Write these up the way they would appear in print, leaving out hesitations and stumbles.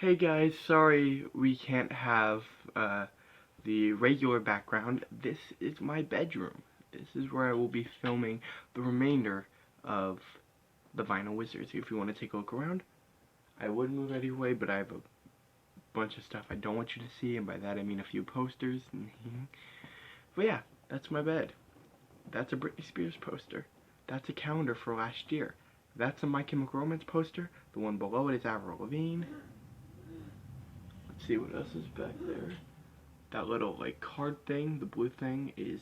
Hey guys, sorry we can't have the regular background. This is my bedroom. This is where I will be filming the remainder of the Vinyl Wizards. If you want to take a look around, I would move anyway, but I have a bunch of stuff I don't want you to see, and by that I mean a few posters. But yeah, that's my bed. That's a Britney Spears poster. That's a calendar for last year. That's a My Chemical Romance poster. The one below it is Avril Lavigne. Let's see what else is back there. That little like card thing, the blue thing, is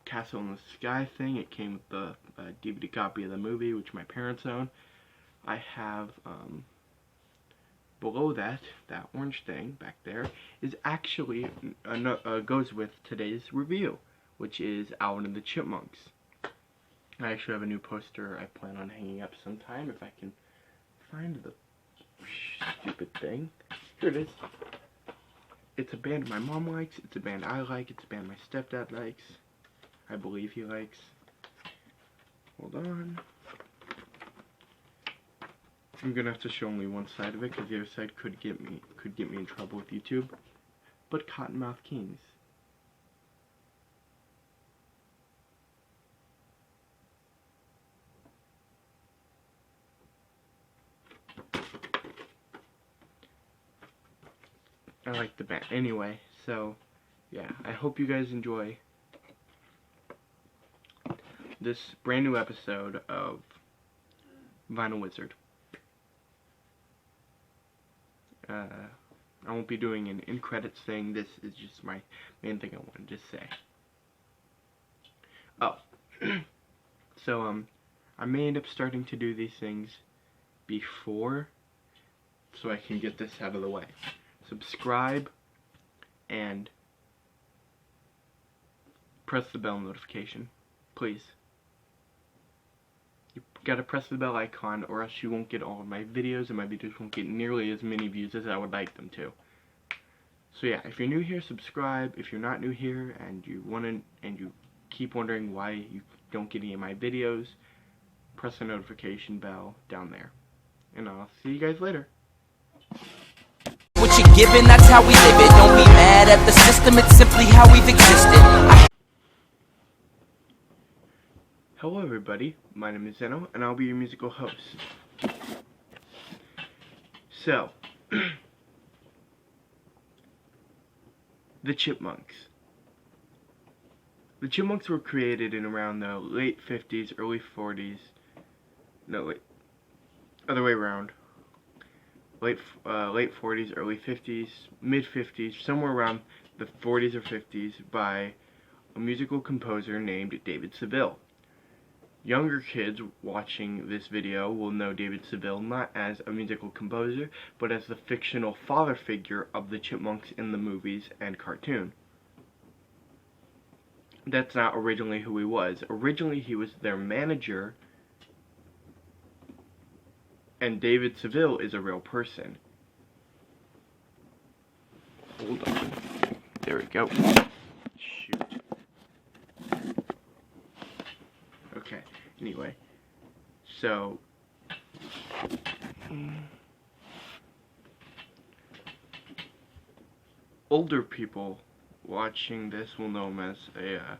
Castle in the Sky thing. It came with the DVD copy of the movie, which my parents own. I have below that orange thing back there is actually goes with today's review, which is Alvin and the Chipmunks. I actually have a new poster I plan on hanging up sometime if I can find the stupid thing. Here it is. It's a band my mom likes, it's a band I like, it's a band my stepdad likes. I believe he likes. Hold on. I'm gonna have to show only one side of it because the other side could get me in trouble with YouTube. But Cottonmouth Kings. I like the band. Anyway, so yeah, I hope you guys enjoy this brand new episode of Vinyl Wizard. I won't be doing an in credits thing. This is just my main thing I wanted to say. Oh, so I may end up starting to do these things before, so I can get this out of the way. Subscribe and press the bell notification, please. You gotta press the bell icon or else you won't get all of my videos, and my videos won't get nearly as many views as I would like them to. So yeah, if you're new here, subscribe. If you're not new here and you keep wondering why you don't get any of my videos, press the notification bell down there. And I'll see you guys later. What you're given, that's how we live it. Don't be mad at the system, it's simply how we've existed. Hello everybody, my name is Zeno, and I'll be your musical host. So, the Chipmunks. The Chipmunks were created in around the late 50s, early 40s. No, wait. Other way around. Late 40s, early 50s, mid 50s, somewhere around the 40s or 50s, by a musical composer named David Seville. Younger kids watching this video will know David Seville not as a musical composer, but as the fictional father figure of the Chipmunks in the movies and cartoon. That's not originally who he was. Originally he was their manager, and David Seville is a real person. Hold on. There we go. Shoot. Okay, anyway. So, older people watching this will know him as a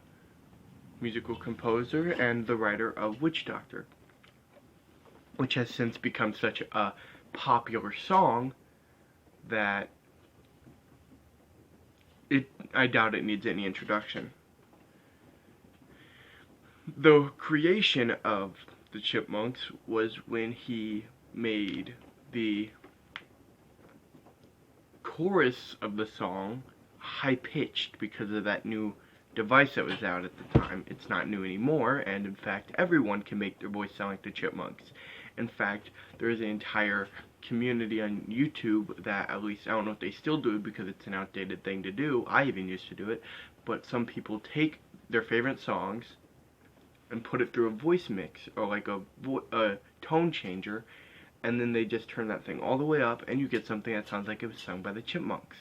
musical composer and the writer of Witch Doctor, which has since become such a popular song that I doubt it needs any introduction. The creation of the Chipmunks was when he made the chorus of the song high-pitched because of that new device that was out at the time. It's not new anymore, and in fact everyone can make their voice sound like the Chipmunks. In fact, there is an entire community on YouTube that, at least I don't know if they still do it because it's an outdated thing to do. I even used to do it, but some people take their favorite songs and put it through a voice mix or like a tone changer, and then they just turn that thing all the way up and you get something that sounds like it was sung by the Chipmunks.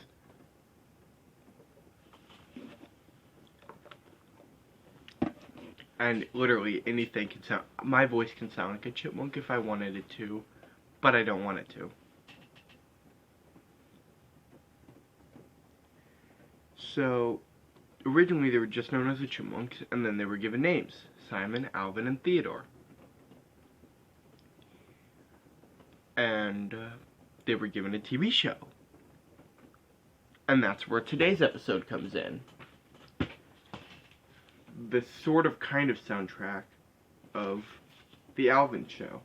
And literally anything can sound, my voice can sound like a chipmunk if I wanted it to, but I don't want it to. So, originally they were just known as the Chipmunks, and then they were given names: Simon, Alvin, and Theodore. And they were given a TV show. And that's where today's episode comes in. The sort of kind of soundtrack of the Alvin show.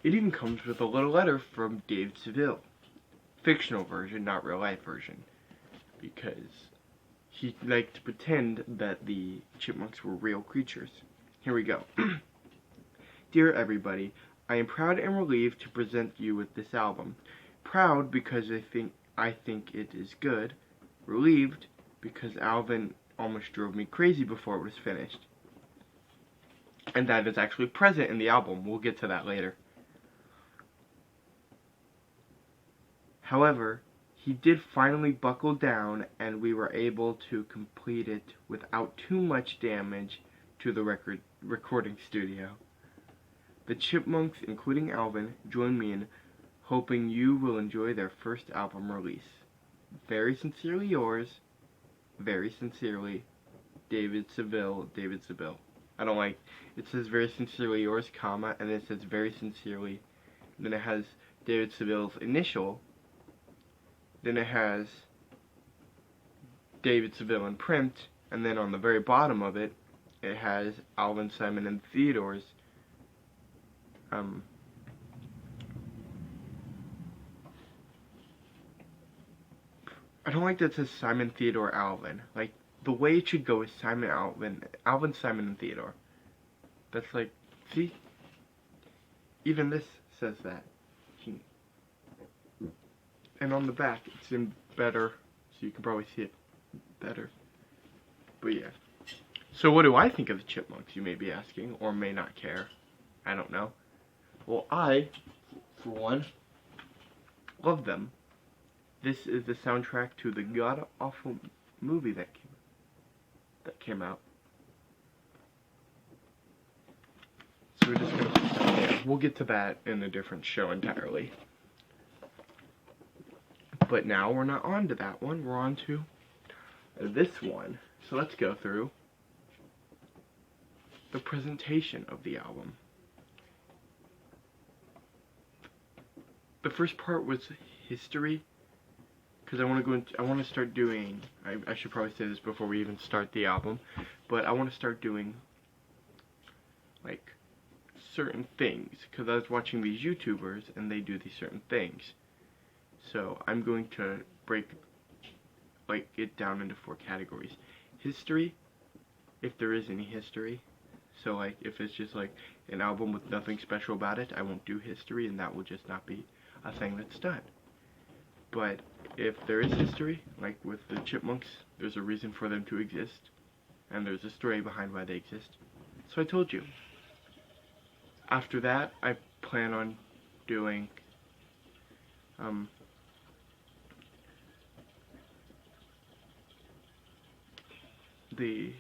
It even comes with a little letter from David Seville. Fictional version, not real life version. Because he liked to pretend that the Chipmunks were real creatures. Here we go. Dear everybody, I am proud and relieved to present you with this album. Proud because I think it is good. Relieved because Alvin almost drove me crazy before it was finished. And that is actually present in the album. We'll get to that later. However, he did finally buckle down, and we were able to complete it without too much damage to the recording studio. The Chipmunks, including Alvin, join me in hoping you will enjoy their first album release. Very sincerely yours, very sincerely, David Seville. David Seville. I don't like, it says very sincerely yours, comma, and then it says very sincerely, then it has David Seville's initial, then it has David Seville in print, and then on the very bottom of it, it has Alvin, Simon, and Theodore's I don't like that it says Simon, Theodore, Alvin. Like, the way it should go is Simon, Alvin, Simon, and Theodore. That's like, see? Even this says that. And on the back, it's in better, so you can probably see it better. But yeah. So what do I think of the Chipmunks, you may be asking, or may not care. I don't know. Well, I, for one, love them. This is the soundtrack to the god-awful movie that came out. So we're just gonna put that there. We'll get to that in a different show entirely. But now we're not on to that one. We're on to this one. So let's go through the presentation of the album. The first part was history, because I want to start doing, I should probably say this before we even start the album, but I want to start doing, like, certain things, because I was watching these YouTubers, and they do these certain things. So, I'm going to break, like, it down into 4 categories. History, if there is any history. So, like, if it's just, like, an album with nothing special about it, I won't do history, and that will just not be a thing that's done. But if there is history, like with the Chipmunks, there's a reason for them to exist, and there's a story behind why they exist. So I told you. After that, I plan on doing the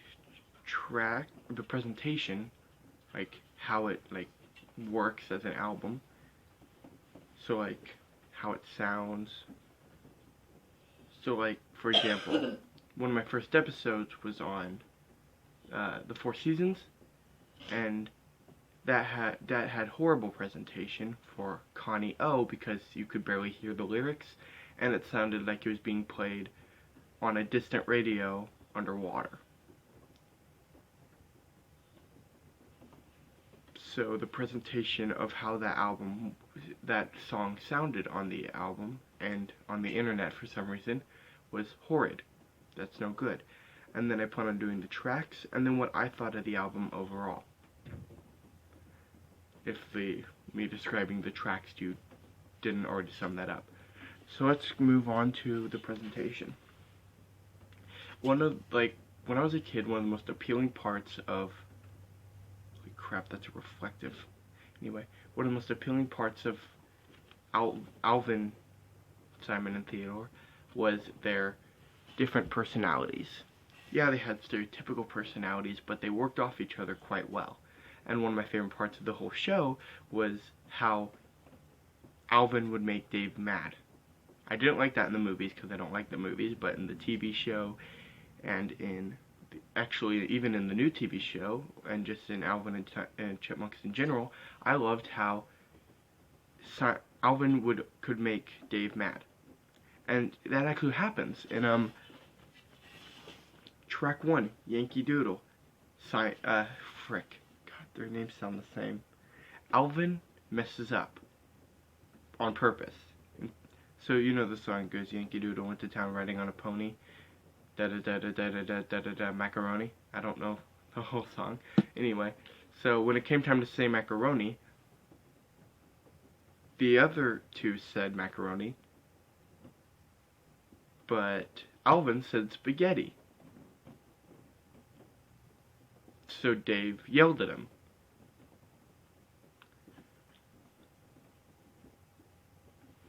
presentation, like how it works as an album. So like how it sounds. So like, for example, one of my first episodes was on the 4 Seasons, and that had horrible presentation for Connie O, because you could barely hear the lyrics, and it sounded like it was being played on a distant radio underwater. So the presentation of how that song sounded on the album and on the internet for some reason was horrid. That's no good. And then I plan on doing the tracks, and then what I thought of the album overall. If me describing the tracks to you didn't already sum that up. So let's move on to the presentation. When I was a kid, one of the most appealing parts of, holy crap, that's reflective. Anyway, one of the most appealing parts of Alvin, Simon, and Theodore was their different personalities. Yeah, they had stereotypical personalities, but they worked off each other quite well. And one of my favorite parts of the whole show was how Alvin would make Dave mad. I didn't like that in the movies because I don't like the movies, but in the TV show and actually even in the new TV show and just in Alvin and Chipmunks in general, I loved how Alvin could make Dave mad. And that actually happens in track 1, Yankee Doodle. Frick. God, their names sound the same. Alvin messes up on purpose. So you know the song goes, Yankee Doodle went to town riding on a pony. Da da da da da da da da da da macaroni. I don't know the whole song. Anyway, so when it came time to say macaroni, the other two said macaroni, but Alvin said spaghetti. So Dave yelled at him.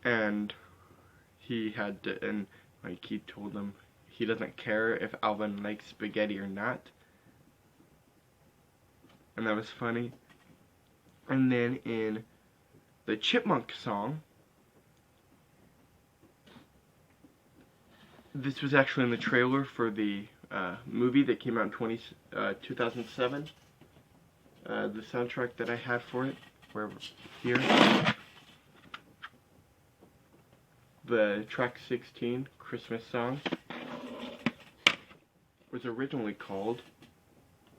And he had to, and like he told him he doesn't care if Alvin likes spaghetti or not. And that was funny. And then in the Chipmunk song, this was actually in the trailer for the movie that came out in 2007. The soundtrack that I had for it, where here, the track 16, Christmas song, was originally called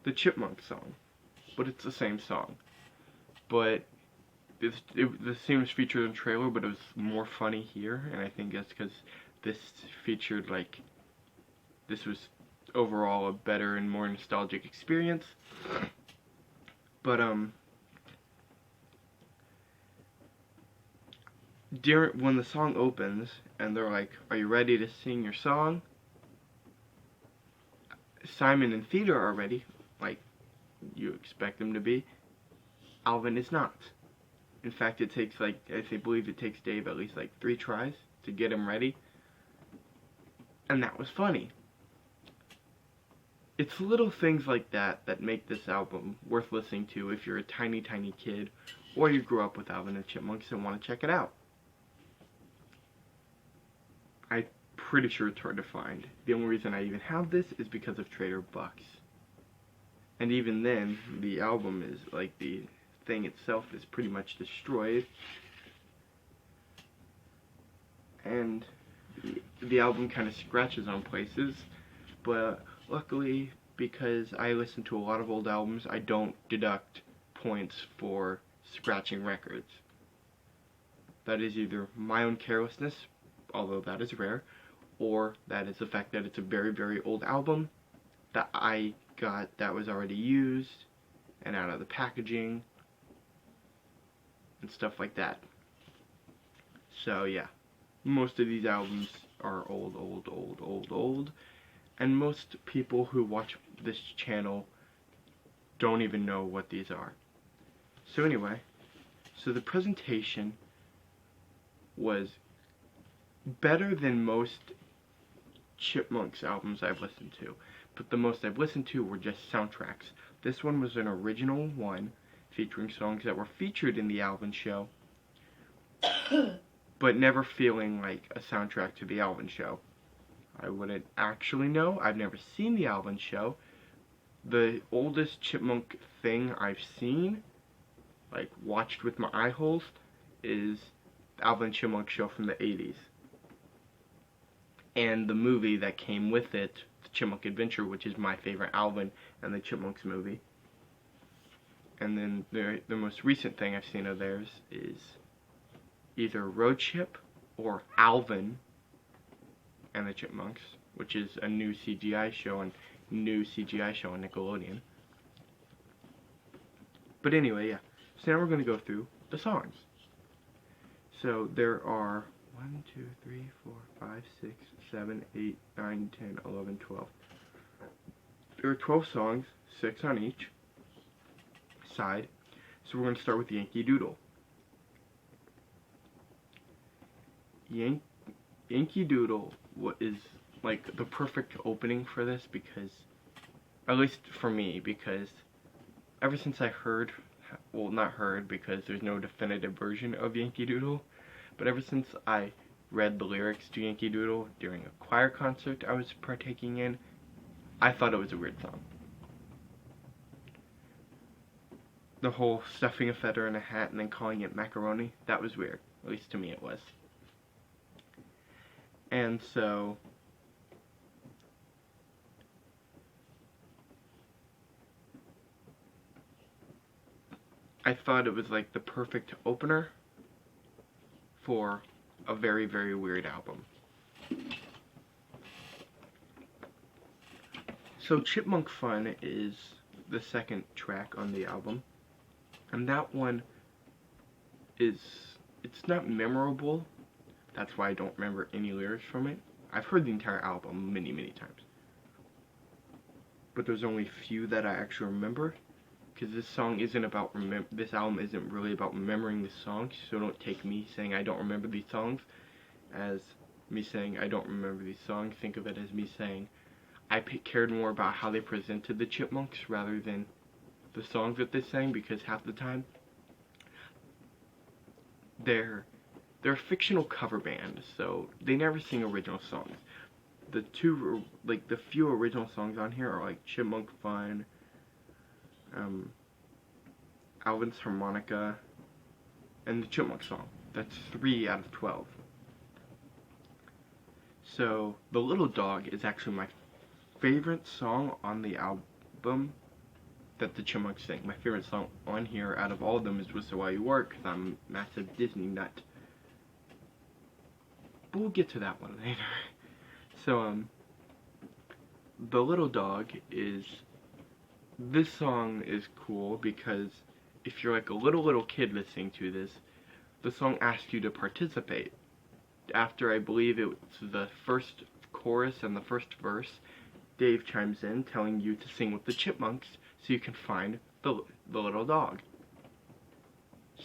the Chipmunk song, but it's the same song. But the same was featured in the trailer, but it was more funny here, and I think that's because this featured, like, this was overall a better and more nostalgic experience. But when the song opens and they're like, "Are you ready to sing your song?" Simon and Theodore are ready, like you expect them to be. Alvin is not. In fact, it takes, like, I believe it takes Dave at least like 3 tries to get him ready. And that was funny. It's little things like that that make this album worth listening to if you're a tiny kid, or you grew up with Alvin and Chipmunks and want to check it out. I'm pretty sure it's hard to find. The only reason I even have this is because of Trader Bucks. And even then, the album is, like, the thing itself is pretty much destroyed. And the album kind of scratches on places, but luckily, because I listen to a lot of old albums, I don't deduct points for scratching records. That is either my own carelessness, although that is rare, or that is the fact that it's a very old album that I got that was already used and out of the packaging and stuff like that. So yeah, most of these albums are old, and most people who watch this channel don't even know what these are. So anyway, so the presentation was better than most Chipmunks albums I've listened to, but the most I've listened to were just soundtracks. This one was an original one featuring songs that were featured in the Alvin show, but never feeling like a soundtrack to the Alvin show. I wouldn't actually know. I've never seen the Alvin show. The oldest Chipmunk thing I've seen, like watched with my eye holes, is the Alvin Chipmunk show from the 80s. And the movie that came with it, The Chipmunk Adventure, which is my favorite Alvin and the Chipmunks movie. And then the most recent thing I've seen of theirs is either Road Chip or Alvin and the Chipmunks, which is a new CGI show on Nickelodeon. But anyway, yeah. So now we're going to go through the songs. So there are 1, 2, 3, 4, 5, 6, 7, 8, 9, 10, 11, 12. There are 12 songs, 6 on each side. So we're going to start with Yankee Doodle. Yankee Doodle what is like the perfect opening for this, because, at least for me, because ever since I heard, well, not heard because there's no definitive version of Yankee Doodle, but ever since I read the lyrics to Yankee Doodle during a choir concert I was partaking in, I thought it was a weird song. The whole stuffing a feather in a hat and then calling it macaroni, that was weird. At least to me it was. And so I thought it was like the perfect opener for a very, very weird album. So Chipmunk Fun is the second track on the album, and that one is, it's not memorable. That's why I don't remember any lyrics from it. I've heard the entire album many, many times, but there's only a few that I actually remember, because this song isn't about this album isn't really about remembering the songs. So don't take me saying I don't remember these songs as me saying I don't remember these songs. Think of it as me saying I cared more about how they presented the Chipmunks rather than the songs that they sang, because half the time they're a fictional cover band, so they never sing original songs. The few original songs on here are like Chipmunk Fun, Alvin's Harmonica, and the Chipmunk song. That's 3 out of 12. So The Little Dog is actually my favorite song on the album that the Chipmunks sing. My favorite song on here out of all of them is Whistle While You Work, because I'm a massive Disney nut. But we'll get to that one later. So, The Little Dog is, this song is cool because if you're like a little kid listening to this, the song asks you to participate. After, I believe it's the first chorus and the first verse, Dave chimes in telling you to sing with the Chipmunks so you can find the little dog.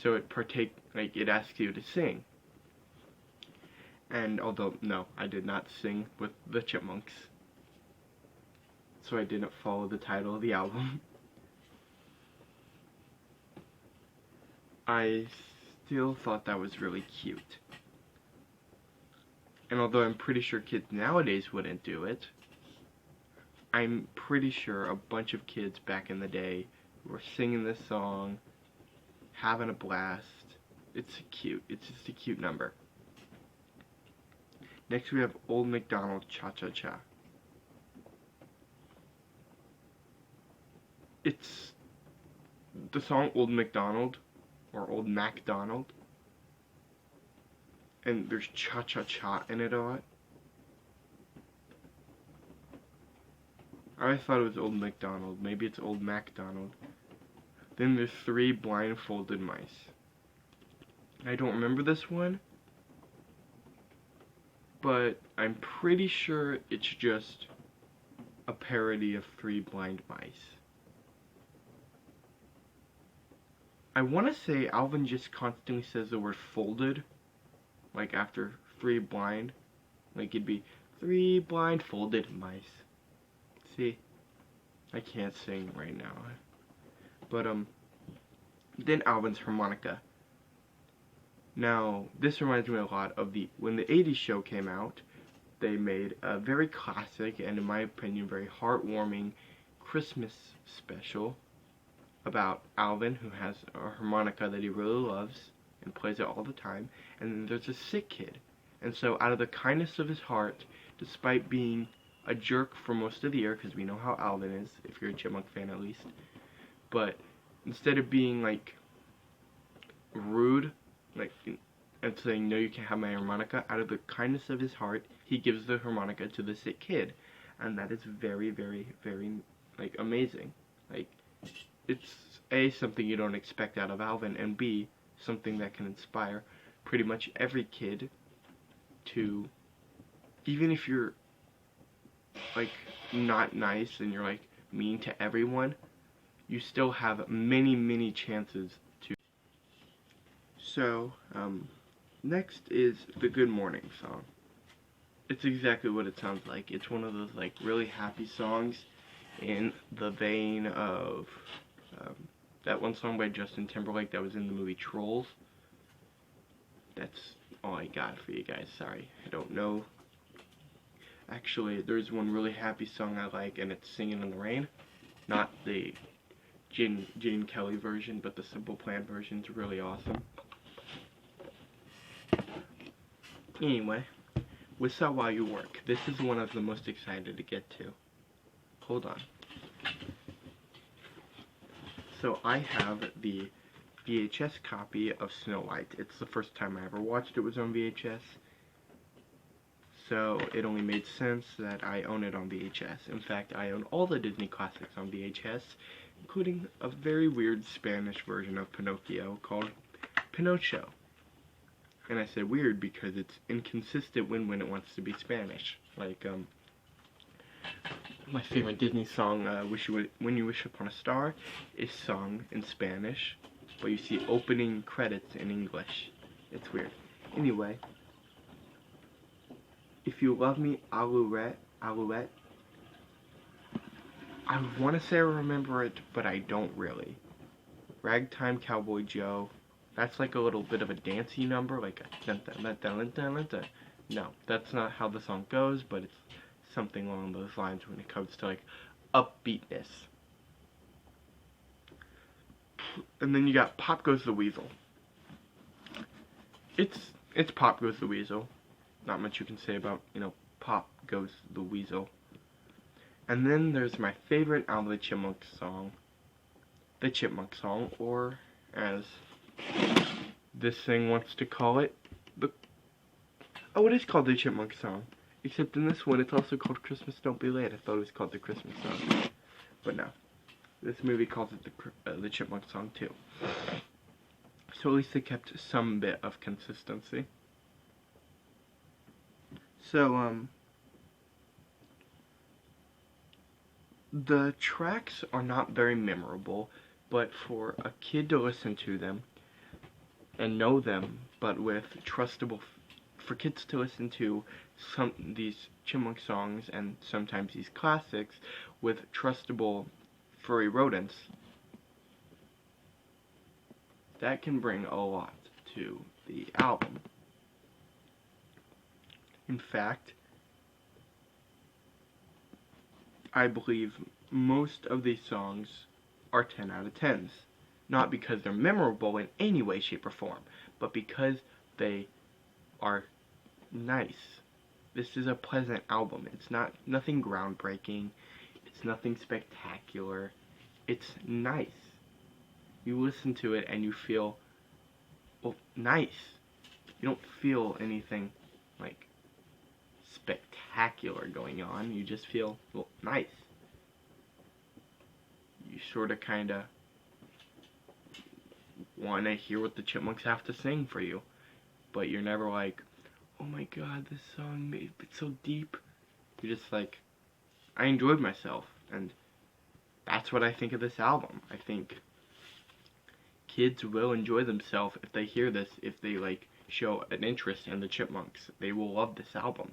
So it asks you to sing. And although, no, I did not sing with the Chipmunks, so I didn't follow the title of the album. I still thought that was really cute. And although I'm pretty sure kids nowadays wouldn't do it, I'm pretty sure a bunch of kids back in the day were singing this song, having a blast. It's just a cute number. Next we have Old MacDonald Cha-Cha-Cha. It's the song Old MacDonald, or Old MacDonald, and there's cha-cha-cha in it a lot. I thought it was Old MacDonald. Maybe it's Old MacDonald. Then there's 3 Blindfolded Mice. I don't remember this one, but I'm pretty sure it's just a parody of 3 Blind Mice. I want to say Alvin just constantly says the word folded, like after 3 blind, like it'd be 3 blindfolded mice. See, I can't sing right now, but then Alvin's Harmonica. Now, this reminds me a lot of when the 80s show came out. They made a very classic, and in my opinion, very heartwarming Christmas special about Alvin, who has a harmonica that he really loves and plays it all the time, and then there's a sick kid. And so, out of the kindness of his heart, despite being a jerk for most of the year, because we know how Alvin is, if you're a Chipmunk fan at least, but instead of being, like, rude, like, and saying, no, you can't have my harmonica, out of the kindness of his heart, he gives the harmonica to the sick kid. And that is very, very, very, like, amazing. Like, it's, A, something you don't expect out of Alvin, and B, something that can inspire pretty much every kid to, even if you're, like, not nice and you're, like, mean to everyone, you still have many, many chances to. So, next is the Good Morning song. It's exactly what it sounds like. It's one of those like really happy songs in the vein of that one song by Justin Timberlake that was in the movie Trolls. That's all I got for you guys. Sorry, I don't know. Actually, there's one really happy song I like, and it's Singing in the Rain. Not the Gene Kelly version, but the Simple Plan version is really awesome. Anyway, Whistle While You Work. This is one I'm the most excited to get to. Hold on. So I have the VHS copy of Snow White. It's the first time I ever watched it was on VHS. So it only made sense that I own it on VHS. In fact, I own all the Disney classics on VHS, including a very weird Spanish version of Pinocchio called Pinocho. And I said weird because it's inconsistent when it wants to be Spanish. Like, my favorite Disney song, When You Wish Upon a Star, is sung in Spanish, but you see opening credits in English. It's weird. Anyway, If You Love Me, Alouette. I want to say I remember it, but I don't really. Ragtime Cowboy Joe. That's like a little bit of a dancey number, like a no, that's not how the song goes, but it's something along those lines when it comes to like upbeatness. And then you got Pop Goes the Weasel. It's Pop Goes the Weasel. Not much you can say about, Pop Goes the Weasel. And then there's my favorite out of the Chipmunks song. The Chipmunk song, or as this thing wants to call it, it is called the Chipmunk song. Except in this one, it's also called Christmas Don't Be Late. I thought it was called the Christmas song. But no. This movie calls it the Chipmunk song too. So at least they kept some bit of consistency. So, the tracks are not very memorable, but for a kid to listen to them and know them, but with trustable, for kids to listen to these Chipmunk songs and sometimes these classics with trustable furry rodents, that can bring a lot to the album. In fact, I believe most of these songs are 10 out of 10s. Not because they're memorable in any way, shape, or form, but because they are nice. This is a pleasant album. It's nothing groundbreaking. It's nothing spectacular. It's nice. You listen to it and you feel, nice. You don't feel anything like spectacular going on. You just feel, nice. You sort of kind of want to hear what the Chipmunks have to sing for you. But you're never like, oh my god, this song, it's so deep. You're just like, I enjoyed myself. And that's what I think of this album. I think kids will enjoy themselves if they hear this, if they show an interest in the Chipmunks. They will love this album.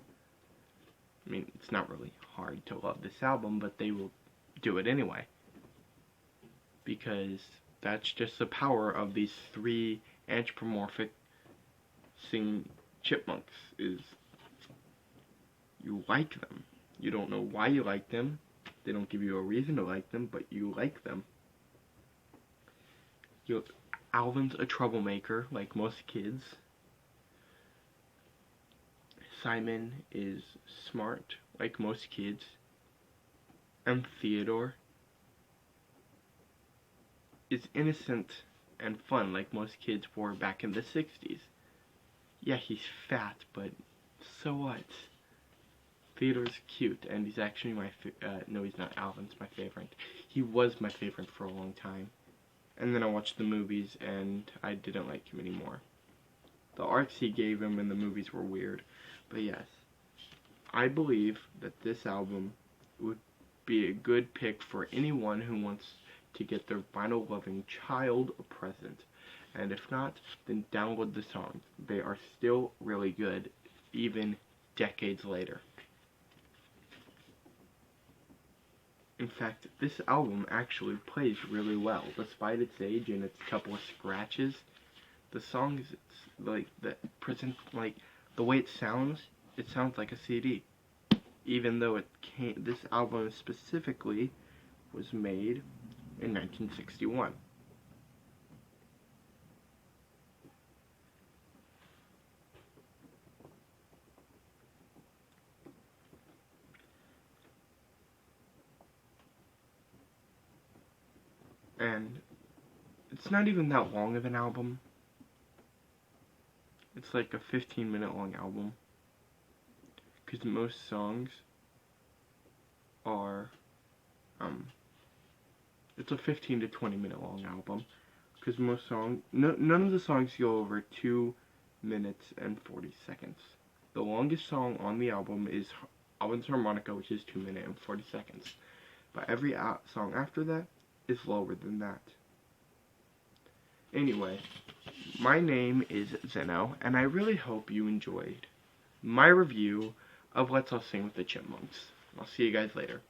I mean, it's not really hard to love this album, but they will do it anyway. Because that's just the power of these three anthropomorphic singing chipmunks, is you like them. You don't know why you like them. They don't give you a reason to like them, but you like them. Alvin's a troublemaker, like most kids. Simon is smart, like most kids. And Theodore is innocent and fun, like most kids were back in the 60s. Yeah, he's fat, but so what? Theodore's cute, and he's actually my no, he's not. Alvin's my favorite. He was my favorite for a long time. And then I watched the movies, and I didn't like him anymore. The arcs he gave him in the movies were weird. But yes, I believe that this album would be a good pick for anyone who wants to get their vinyl-loving child a present. And if not, then download the songs. They are still really good, even decades later. In fact, this album actually plays really well, despite its age and its couple of scratches. The songs, it's like the way it sounds like a CD. Even though this album specifically was made in 1961. And it's not even that long of an album. It's like a 15-minute long album. Because most songs are, it's a 15 to 20 minute long album. Because none of the songs go over 2 minutes and 40 seconds. The longest song on the album is Alvin's Harmonica, which is 2 minutes and 40 seconds. But every song after that is lower than that. Anyway, my name is Zeno, and I really hope you enjoyed my review of Let's All Sing with the Chipmunks. I'll see you guys later.